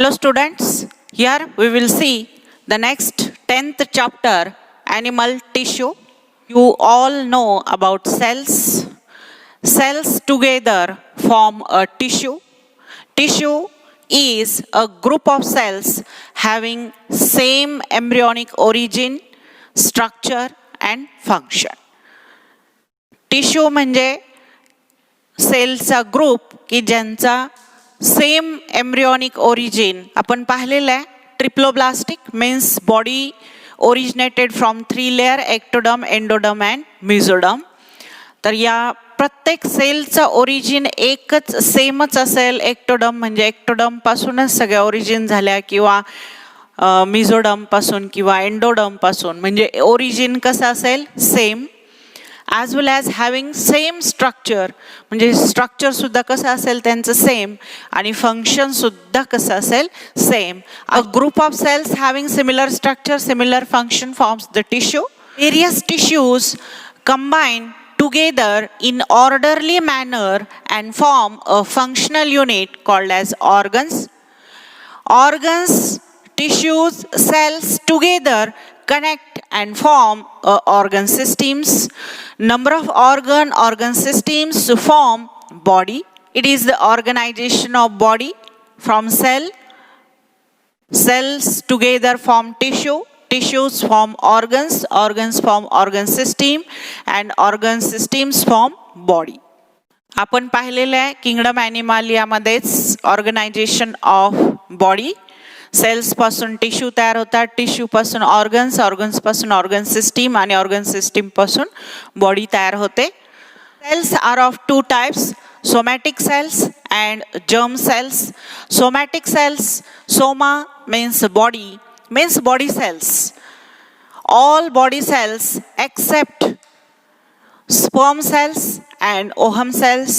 Hello students, here we will see the next 10th chapter, animal tissue. You all know about cells. Cells together form a tissue. Tissue is a group of cells having same embryonic origin, structure and function. Tissue म्हणजे सेलचा group की ज्यांचा same embryonic origin आपण पाहिलेलं आहे. Triploblastic means body originated from 3 layer ectoderm, endoderm and mesoderm. तर या प्रत्येक सेलचं origin एकच सेमच असेल. एक्टोडर्म म्हणजे एक्टोडर्म पासूनच सगळ्या ओरिजिन झाल्या किंवा मेसोडर्म पासून किंवा एंडोडर्म पासून, म्हणजे ओरिजिन कसं असेल same. as well as having same structure म्हणजे स्ट्रक्चर सुद्धा कसं असेल त्यांचं सेम आणि फंक्शन सुद्धा कसं असेल same. A group of cells having similar structure, similar function forms the tissue. Various tissues combine together in orderly manner and form a functional unit called as organs. Organs, tissues, cells together connect and form organ systems. Number of organ systems to form body. It is the organization of body from cell. Cells together form tissue. Tissues form organs. Organs form organ system and organ systems form body. आपण पाहिलेलं आहे kingdom Animalia मध्येच organization of body. Cells पासून tissue तयार होतात, tissue पासून organs, organs पासून organ system आणि ऑर्गन सिस्टीम पासून बॉडी तयार होते. Cells are of 2 types, somatic cells and germ cells. Somatic cells, soma means body cells. All body cells except sperm cells and ovum cells,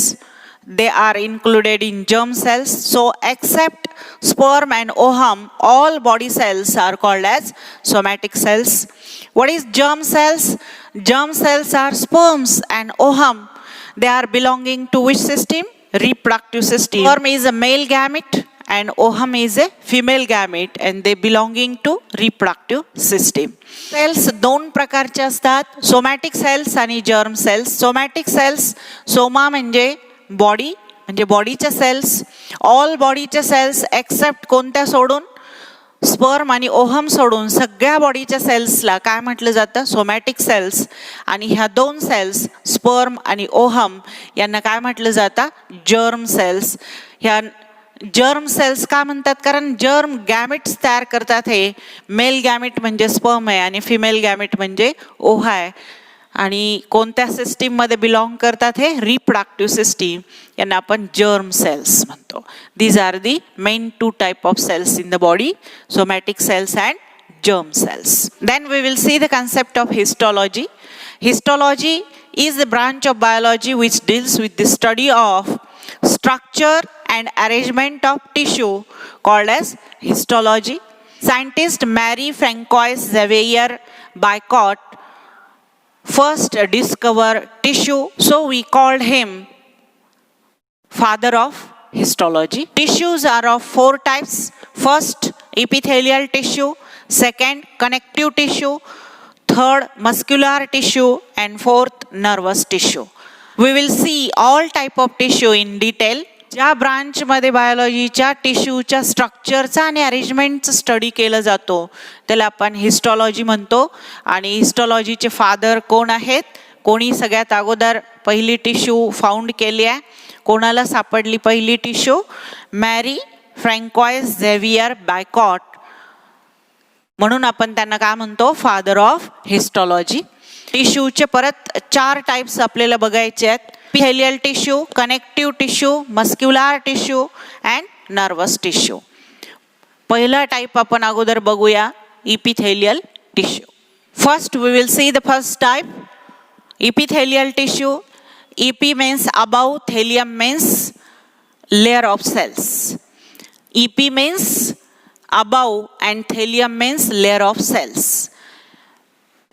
they are included in germ cells. So except sperm and ovum, all body cells are called as somatic cells. What is germ cells? Germ cells are sperms and ovum. They are belonging to which system? Reproductive system. Sperm is a male gamete and ovum is a female gamete and they belonging to reproductive system. Cells 2 प्रकारचे असतात, somatic cells आणि germ cells. Somatic cells, soma म्हणजे body, म्हणजे बॉडीच्या cells. All बॉडीच्या cells except कोणत्या सोडून? Sperm आणि ओहम सोडून सगळ्या बॉडीच्या सेल्सला काय म्हटलं जातं? Somatic cells. आणि ह्या 2 सेल्स स्पर्म आणि ओहम यांना काय म्हटलं जातं? Germ cells. ह्या जर्म सेल्स का म्हणतात? कारण जर्म गॅमेट्स तयार करतात. हे मेल गॅमेट म्हणजे स्पर्म आहे आणि फिमेल गॅमेट म्हणजे ओव्हा आहे. आणि कोणत्या सिस्टीम मध्ये बिलॉंग करतात? हे रिप्रोडक्टिव्ह सिस्टीम. यांना आपण जर्म सेल्स म्हणतो. These are the main 2 type of cells in the body, somatic cells and germ cells. Then we will see the concept of histology. Histology is the branch of biology which deals with the study of structure and arrangement of tissue called as histology. Scientist Marie Francois Xavier Bicot first discovered tissue, so we called him father of histology. Tissues are of 4 types. First, epithelial tissue. Second, connective tissue. Third, muscular tissue. And fourth, nervous tissue. We will see all type of tissue in detail. ज्या ब्रांचमध्ये बायोलॉजीच्या टिश्यूच्या स्ट्रक्चरचा आणि अरेंजमेंटचं study केलं जातो त्याला आपण हिस्टॉलॉजी म्हणतो. आणि हिस्टॉलॉजीचे father कोण आहेत? कोणी सगळ्यात अगोदर पहिली टिश्यू फाउंड केली आहे? कोणाला सापडली पहिली टिश्यू? मॅरी फ्रँकॉइस झेवियर बायकॉट. म्हणून आपण त्यांना काय म्हणतो? Father of हिस्टॉलॉजी. टिश्यूचे परत 4 टाइप्स आपल्याला बघायचे आहेत. epithelial tissue, connective tissue, muscular tissue and nervous tissue. पहिला टाइप आपण अगोदर बघूया, epithelial tissue. First we will see the first type, epithelial tissue. EP means above, thelium means layer of cells. EP means above and thelium means layer of cells.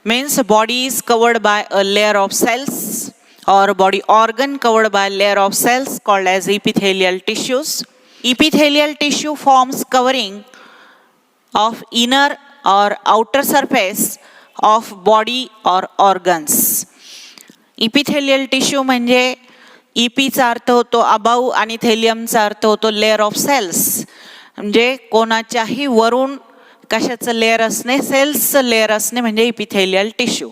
Means body is covered by a layer of cells or body organ covered by a layer of cells called as epithelial tissues. Epithelial tissue forms covering of inner or outer surface of body or organs. Epithelial tissue म्हणजे चा अर्थ होतो above आणि थेलियमचा अर्थ होतो layer of cells. म्हणजे कोणाच्याही वरून कशाचं लेअर असणे, सेल्सचं लेअर असणे म्हणजे इपिथेलियल टिश्यू.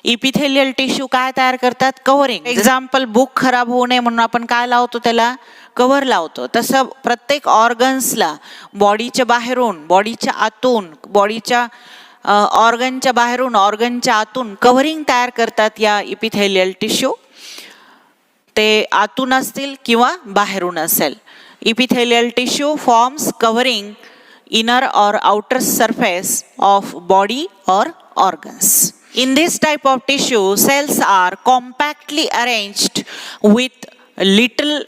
इपिथेलियल टिश्यू काय तयार करतात? कव्हरिंग. एक्झाम्पल, बुक खराब होऊ नये म्हणून आपण काय लावतो? त्याला कव्हर लावतो. तसं प्रत्येक ऑर्गन्सला बॉडीच्या बाहेरून, बॉडीच्या आतून, बॉडीच्या ऑर्गनच्या बाहेरून, ऑर्गनच्या आतून कव्हरिंग तयार करतात या इपिथेलियल टिश्यू. ते आतून असतील किंवा बाहेरून असेल. Epithelial tissue forms covering inner or outer surface of body or organs. In this type of tissue, cells are compactly arranged with little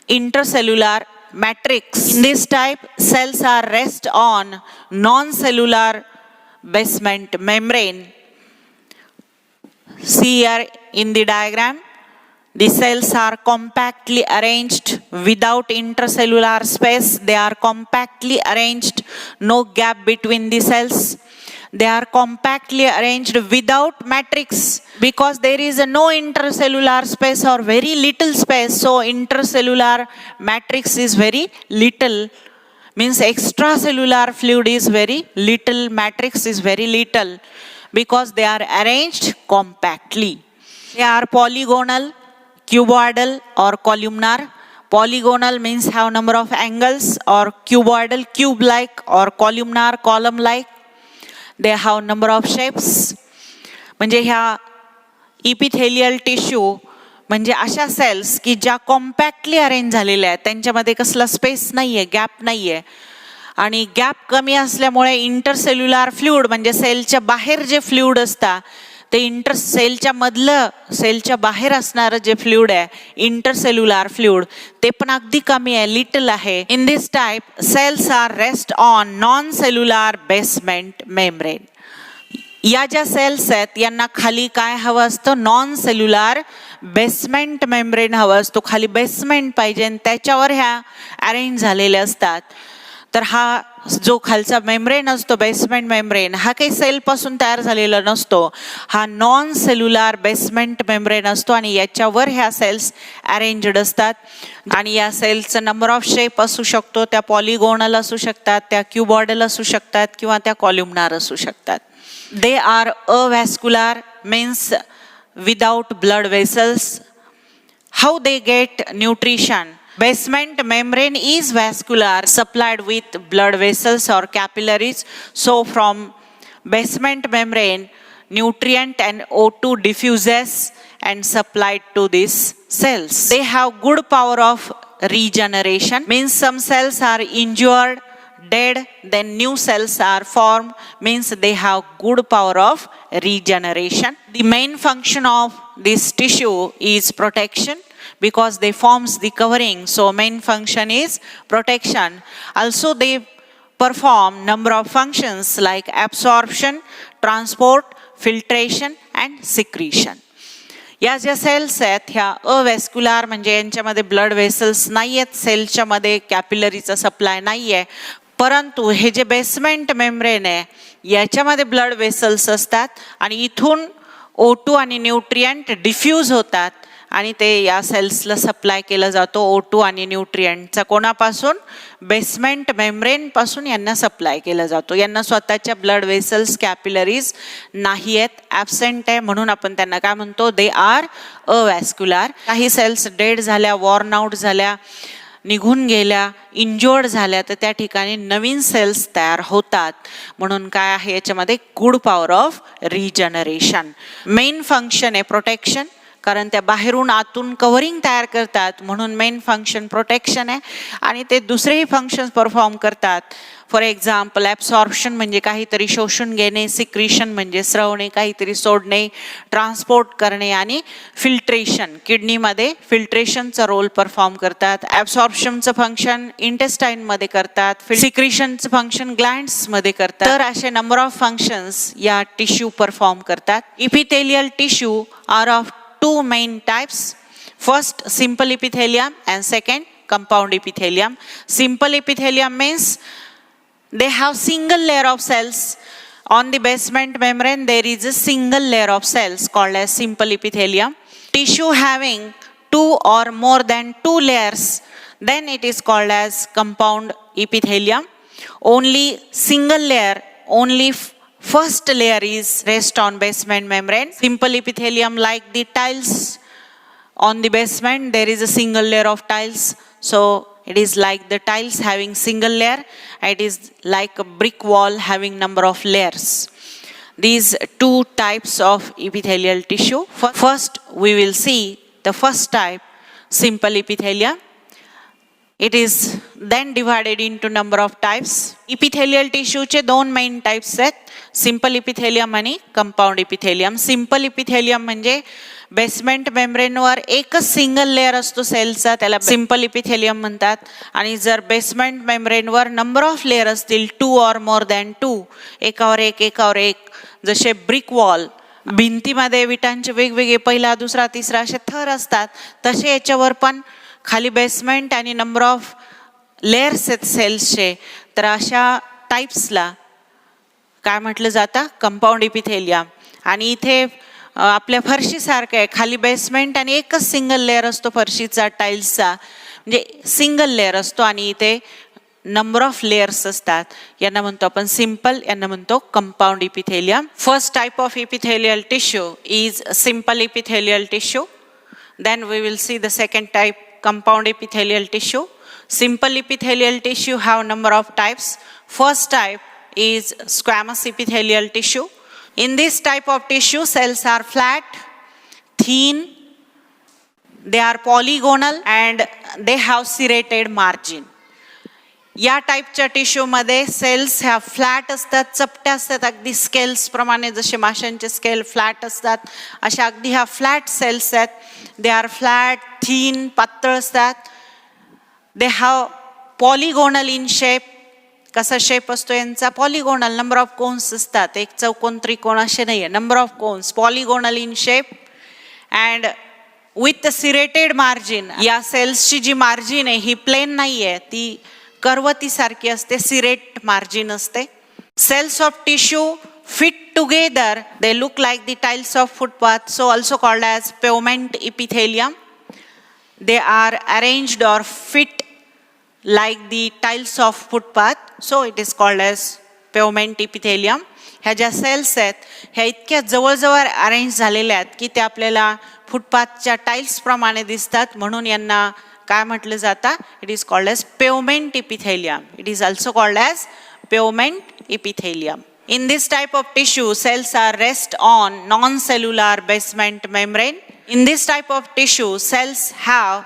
intercellular matrix. In this type, cells are rest on non-cellular basement membrane. See here in the diagram. The cells are compactly arranged without intercellular space. They are compactly arranged, no gap between the cells. They are compactly arranged without matrix because there is no intercellular space or very little space. So intercellular matrix is very little, means extracellular fluid is very little, matrix is very little because they are arranged compactly. They are polygonal, cuboidal or columnar. Polygonal means have number of angles, or cuboidal cube like, or columnar column like. They have number of shapes. म्हणजे ह्या epithelial tissue म्हणजे अशा cells की ज्या कॉम्पॅक्टली arrange झालेल्या आहेत, त्यांच्यामध्ये कसला स्पेस नाहीये, गॅप नाहीये. आणि गॅप कमी असल्यामुळे इंटरसेल्युलर फ्लुइड म्हणजे सेलच्या बाहेर जे फ्लुइड असतात ते सेलच्या मधलं, सेलच्या बाहेर असणारं जे फ्लुइड आहे इंटरसेल्युलर फ्लुइड ते पण अगदी कमी आहे, लिटल आहे. In this type cells are rest on non cellular basement membrane. या ज्या सेल्स आहेत यांना खाली काय हवं असतं? नॉन सेल्युलर बेसमेंट मेम्ब्रेन हवं असतो. खाली बेसमेंट पाहिजे आणि त्याच्यावर ह्या अरेंज झालेल्या असतात. तर हा जो खालचा मेम्ब्रेन असतो, बेसमेंट मेम्ब्रेन, हा काही सेल पासून तयार झालेला नसतो. हा नॉन सेल्युलर बेसमेंट मेम्ब्रेन असतो आणि याच्यावर ह्या सेल्स अरेंज्ड असतात. आणि या सेल्सचा नंबर ऑफ शेप असू शकतो. त्या पॉलिगोनल असू शकतात, त्या क्युबॉइडल असू शकतात किंवा त्या कॉल्युमनार असू शकतात. They are avascular means without blood vessels. How they get nutrition? Basement membrane is vascular, supplied with blood vessels or capillaries. So from basement membrane, nutrient and O2 diffuses and supplied to these cells. They have good power of regeneration, means some cells are injured, dead, then new cells are formed, means they have good power of regeneration. The main function of this tissue is protection, because they forms the covering. So main function is protection. Also they perform number of functions like absorption, transport, filtration and secretion. या ज्या cells आहेत ह्या अवॅस्क्युलर म्हणजे यांच्यामध्ये blood vessels नाही आहेत, सेलच्या मध्ये कॅपिलरीचा सप्लाय नाही आहे, परंतु हे जे बेसमेंट मेम्ब्रेन आहे याच्यामध्ये ब्लड वेसल्स असतात आणि इथून O2 आणि न्यूट्रिएंट डिफ्यूज होतात आणि ते या सेल्सला सप्लाय केला जातो. O2 आणि न्यूट्रिएंटचा कोणापासून? बेसमेंट मेम्ब्रेन पासून यांना सप्लाय केला जातो. यांना स्वतःच्या ब्लड वेसल्स, कॅपिलरीज नाही आहेत, ॲब्सेंट आहे, म्हणून आपण त्यांना काय म्हणतो? They are avascular. काही सेल्स डेड झाल्या, वॉर्न आउट झाल्या, निघून गेल्या, इंजोर्ड झाल्या, तर त्या ठिकाणी नवीन सेल्स तयार होतात. म्हणून काय आहे याच्यामध्ये? Good power of regeneration. Main function आहे प्रोटेक्शन, कारण त्या बाहेरून आतून कव्हरिंग तयार करतात म्हणून मेन फंक्शन प्रोटेक्शन आहे. आणि ते दुसरेही फंक्शन्स परफॉर्म करतात. फॉर एक्झाम्पल ॲब्सॉर्प्शन म्हणजे काहीतरी शोषून घेणे, सिक्रिशन म्हणजे स्रवणे, काहीतरी सोडणे, ट्रान्सपोर्ट करणे आणि फिल्ट्रेशन, किडनीमध्ये फिल्ट्रेशनचा रोल परफॉर्म करतात. ॲब्सॉर्प्शनचं फंक्शन इंटेस्टाईनमध्ये करतात, सिक्रिशनचं फंक्शन ग्लँड्समध्ये करतात. तर असे नंबर ऑफ फंक्शन्स या टिश्यू परफॉर्म करतात. Epithelial tissue are of two main types. First, simple epithelium and second, compound epithelium. Simple epithelium means they have single layer of cells. On the basement membrane there is a single layer of cells called as simple epithelium. Tissue having two or more than two layers, then it is called as compound epithelium. Only single layer, only first layer is rest on basement membrane. Simple epithelium like the tiles on the basement, there is a single layer of tiles. So it is like the tiles having single layer. It is like a brick wall having number of layers. These two types of epithelial tissue. First we will see the first type, simple epithelium. It is then divided into number of types. Epithelial tissue चे दोन main types आहेत, simple epithelium आणि compound epithelium. Simple epithelium म्हणजे basement मेम्ब्रेनवर एकच single layer असतो सेलचा, त्याला simple epithelium म्हणतात. आणि जर बेसमेंट मेम्ब्रेनवर नंबर ऑफ लेअर असतील, 2 or more than 2, एकावर एक, जसे ब्रिक वॉल, भिंतीमध्ये विटांचे वेगवेगळे पहिला दुसरा तिसरा असे थर असतात, तसे याच्यावर पण खाली बेसमेंट आणि नंबर ऑफ लेयर्स आहेत सेल्सचे. तर अशा टाइप्सला काय म्हटलं जातं, कंपाऊंड इपिथेलियम. आणि इथे आपल्या फरशीसारखं आहे, खाली बेसमेंट आणि एकच सिंगल लेअर असतो फरशीचा, टाईल्सचा, म्हणजे सिंगल लेअर असतो आणि इथे नंबर ऑफ लेयर्स असतात. यांना म्हणतो आपण सिंपल, यांना म्हणतो compound epithelium. First type of epithelial tissue is simple epithelial tissue. Then we will see the second type, compound epithelial tissue. Simple epithelial tissue have number of types. First type is squamous epithelial tissue. In this type of tissue, cells are flat, thin, they are polygonal and they have serrated margin. या टाईपच्या tissue मध्ये cells ह्या flat असतात, चपट्या असतात, अगदी scales प्रमाणे जसे माशांचे स्केल फ्लॅट असतात, अशा अगदी ह्या फ्लॅट सेल्स आहेत. दे आर फ्लॅट, थीन, पातळ असतात. They have polygonal in shape. कसा शेप असतो यांचा, पॉलिगोनल, नंबर ऑफ कोन्स असतात, एक चौकोन त्रिकोण असे नाही आहे, नंबर ऑफ कोन्स, polygonal in shape. And with serrated margin. या सेल्सची जी मार्जिन आहे ही प्लेन नाही आहे, ती कर्वती सारखी असते, सिरेट मार्जिन असते. Cells of tissue fit together, they look like the tiles of footpath, so also called as pavement epithelium. They are arranged or fit like the tiles of footpath, so it is called as pavement epithelium. ह्या ज्या cells आहेत ह्या इतक्या जवळजवळ arrange झालेल्या आहेत की ते आपल्याला फुटपाथच्या टाइल्स प्रमाणे दिसतात, म्हणून यांना काय म्हटलं जातं, it is called as pavement epithelium. It is also called as pavement epithelium. In this type of tissue, cells are rest on non-cellular basement membrane. In this type of tissue, cells have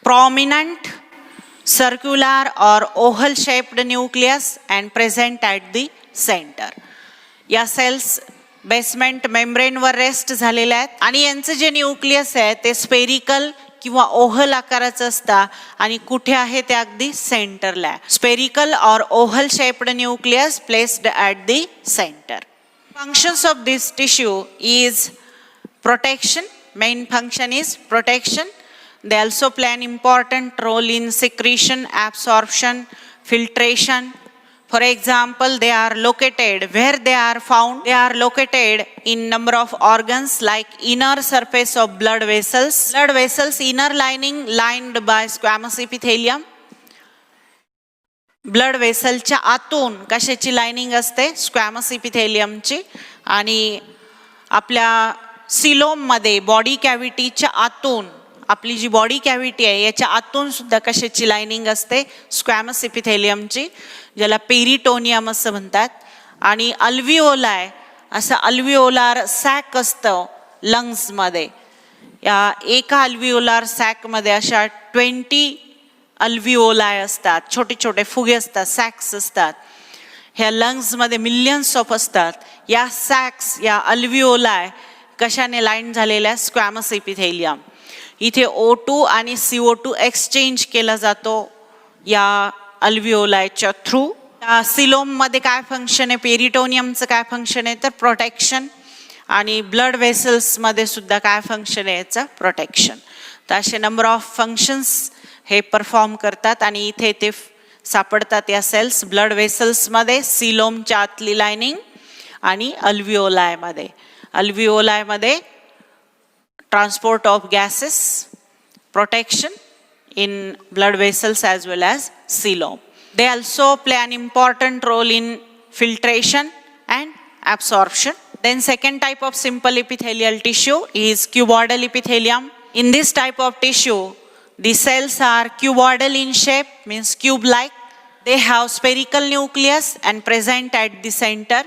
prominent circular or oval-shaped nucleus and present at the center. या cells basement membrane वर rest झालेल्या आहेत आणि यांचं जे nucleus आहे ते spherical किंवा ओव्हल आकाराचं असतं आणि कुठे आहे ते अगदी सेंटरला. स्पेरिकल और oval shaped nucleus placed at the centre. Functions of this tissue is protection. Main function is protection. They also play an important role in secretion, absorption, filtration. For example, they are located where they are found. They are located in number of organs like inner surface of blood vessels. Blood vessels inner lining lined by squamous epithelium. Blood वेसलच्या आतून कशाची lining असते, squamous इपिथेलियमची. आणि आपल्या coelom मध्ये body कॅव्हिटीच्या आतून, आपली जी बॉडी कॅव्हिटी आहे याच्या आतून सुद्धा कशाची लाइनिंग असते, स्क्वॅमस इपिथेलियमची, ज्याला पेरिटोनियम असं म्हणतात. आणि अल्व्हिओलाय, असं अल्व्हिओलार सॅक असतं लंग्समध्ये. या एका अल्व्हिओलार सॅकमध्ये अशा 20 अल्व्हिओलाय असतात, छोटे छोटे फुगे असतात, सॅक्स असतात. ह्या लंग्समध्ये मिलियन्स ऑफ असतात. या सॅक्स, या अल्व्हिओलाय कशाने लाईन झालेल्या, स्क्वॅमस इपिथेलियम. इथे O2 आणि CO2 एक्सचेंज केला जातो या अल्व्हिओलायच्या थ्रू. सिलोम मध्ये काय फंक्शन आहे, पेरिटोनियमचं काय फंक्शन आहे तर प्रोटेक्शन. आणि ब्लड वेसल्स मध्ये सुद्धा काय फंक्शन आहे याचं, प्रोटेक्शन. तर असे नंबर ऑफ फंक्शन्स हे परफॉर्म करतात आणि इथे ते सापडतात या सेल्स ब्लड वेसल्समध्ये, सिलोमच्या आतली लायनिंग आणि अल्व्हिओलायमध्ये. अल्व्हिओलायमध्ये transport of gases, protection in blood vessels as well as coelom. They also play an important role in filtration and absorption. Then second type of simple epithelial tissue is cuboidal epithelium. In this type of tissue, the cells are cuboidal in shape, means cube-like. They have spherical nucleus and present at the center.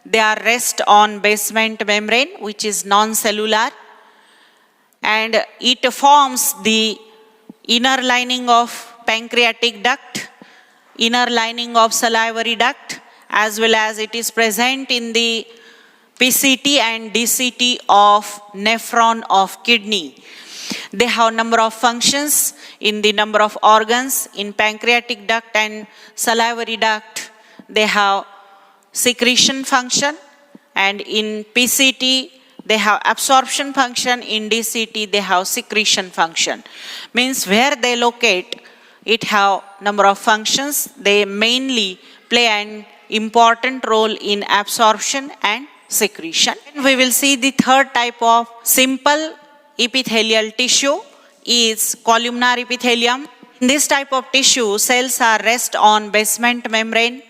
They are rest on basement membrane, which is non-cellular, and it forms the inner lining of pancreatic duct, inner lining of salivary duct, as well as it is present in the PCT and DCT of nephron of kidney. They have number of functions in the number of organs. In pancreatic duct and salivary duct, they have secretion function, and in PCT they have absorption function. In DCT they have secretion function. Means where they locate, it have number of functions. They mainly play an important role in absorption and secretion. And we will see the third type of simple epithelial tissue is columnar epithelium. In this type of tissue, cells are rest on basement membrane.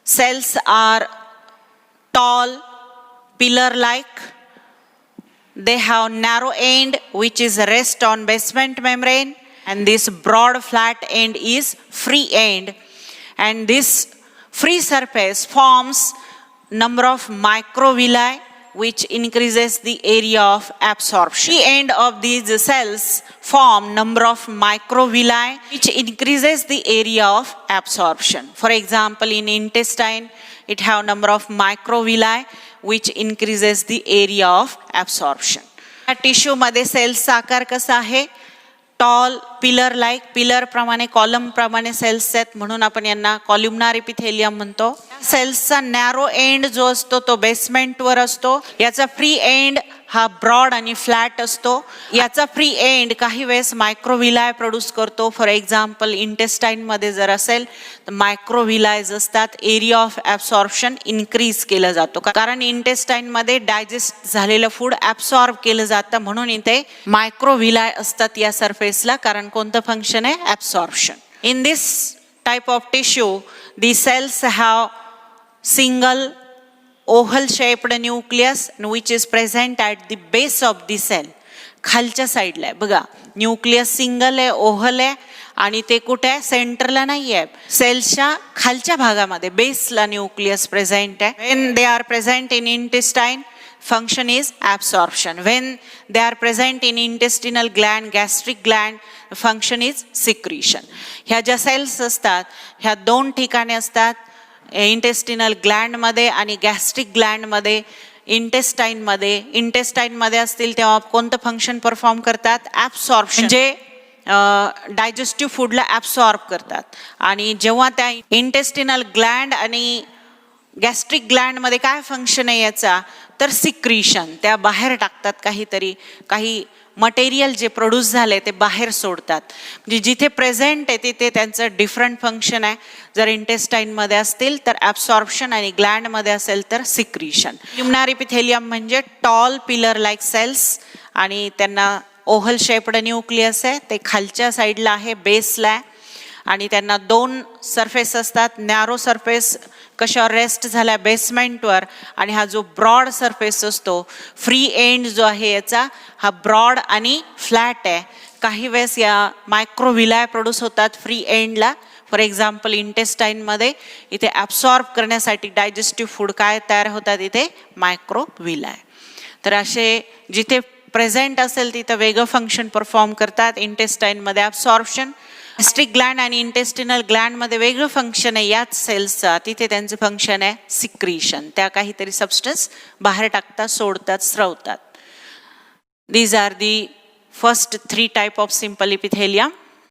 Cells are tall, pillar-like. They have narrow end which is rest on basement membrane, and this broad flat end is free end, and this free surface forms number of microvilli which increases the area of absorption. The end of these cells form number of microvilli which increases the area of absorption. For example, in intestine it have number of microvilli which increases the area of absorption. या tissue मध्ये सेल्सचा आकार कसा आहे? Tall, pillar like, pillar प्रमाणे, column प्रमाणे cells आहेत, म्हणून आपण यांना कॉल्युमनार इपिथेलियम म्हणतो. सेल्सचा नॅरो एंड जो असतो तो बेसमेंट वर असतो. याचा फ्री एंड हा ब्रॉड आणि फ्लॅट असतो. याचा फ्री एंड काही वेळेस मायक्रोव्हिलाय प्रोड्यूस करतो. फॉर एक्झाम्पल इंटेस्टाईन मध्ये जर असेल तर मायक्रोव्हिलायज असतात. एरिया ऑफ ॲब्सॉर्प्शन इन्क्रीज केलं जातो, कारण इंटेस्टाईन मध्ये डायजेस्ट झालेलं फूड ॲब्सॉर्ब केलं जातं, म्हणून इथे मायक्रोव्हिलाय असतात या सरफेसला. कारण कोणतं फंक्शन आहे? Absorption. In this type of tissue the cells have single oval shaped nucleus which is present at the base of the cell. खालच्या साईडला आहे बघा, न्यूक्लियस सिंगल आहे, ओव्हल आहे, आणि ते कुठे आहे? सेंटरला नाही आहे, सेल्सच्या खालच्या भागामध्ये बेसला न्यूक्लियस प्रेझेंट आहे. when they are present in intestine, function is absorption. when they are present in intestinal gland, gastric gland, function is secretion. ह्या ज्या सेल्स असतात ह्या दोन ठिकाणी असतात, इंटेस्टिनल ग्लँड मध्ये आणि गॅस्ट्रिक ग्लँड मध्ये. इंटेस्टाईन मध्ये असतील तेव्हा कोणतं फंक्शन परफॉर्म करतात? ॲब्सॉर्प्शन, म्हणजे डायजेस्टिव्ह फूडला ॲब्सॉर्ब करतात. आणि जेव्हा त्या इंटेस्टिनल ग्लँड आणि गॅस्ट्रिक ग्लँड मध्ये काय फंक्शन आहे याचा? तर सिक्रीशन, त्या बाहेर टाकतात काहीतरी, काही मटेरियल जे प्रोड्यूस झाले ते बाहेर सोडतात. म्हणजे जिथे प्रेझेंट आहे तिथे त्यांचं डिफरंट फंक्शन आहे. जर इंटेस्टाईन मध्ये असतील तर ॲब्सॉर्प्शन आणि ग्लँड मध्ये असेल तर सिक्रीशन. ल्युमिनार इपिथेलियम म्हणजे टॉल पिलर लाईक सेल्स, आणि त्यांना ओव्हल शेप्ड न्यूक्लियस आहे, ते खालच्या साईडला आहे, बेसला आहे, आणि त्यांना दोन सरफेस असतात. नॅरो सरफेस कशावर रेस्ट झाला? बेसमेंटवर. आणि हा जो ब्रॉड सरफेस असतो, फ्री एंड जो आहे याचा, हा ब्रॉड आणि फ्लॅट आहे. काही वेळेस या मायक्रोव्हिलाय प्रोड्यूस होतात फ्री एंडला. फॉर एक्झाम्पल इंटेस्टाईनमध्ये इथे ॲब्सॉर्ब करण्यासाठी डायजेस्टिव्ह फूड काय तयार होतात? इथे मायक्रोव्हिलाय. तर असे जिथे प्रेझेंट असेल तिथं वेगळं फंक्शन परफॉर्म करतात. इंटेस्टाईनमध्ये ॲब्सॉर्प्शन, गॅस्ट्रिक ग्लँड आणि इंटेस्टिनल ग्लँड मध्ये वेगळं फंक्शन आहे याच सेल्सचा, तिथे त्यांचं फंक्शन आहे सिक्रीशन. त्या काहीतरी सबस्टन्स बाहेर टाकतात, सोडतात, स्रवतात. These are the first three type of simple epithelium.